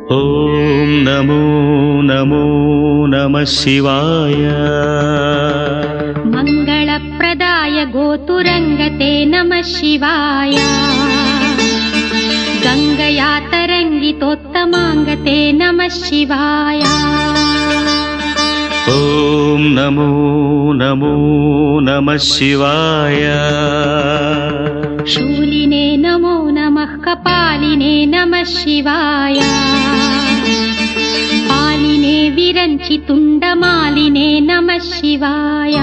ॐ नमो नमो नमः शिवाय। मङ्गलप्रदाय गोतुरङ्गते नमः शिवाय। गङ्गया तरङ्गितोत्तमाङ्गते नमः शिवाय। ॐ नमो नमो नमः शिवाय। शूलिने नमो नमः कपालिने नमः शिवाय। पालिने विरञ्चि तुण्डमालिने नमः शिवाय।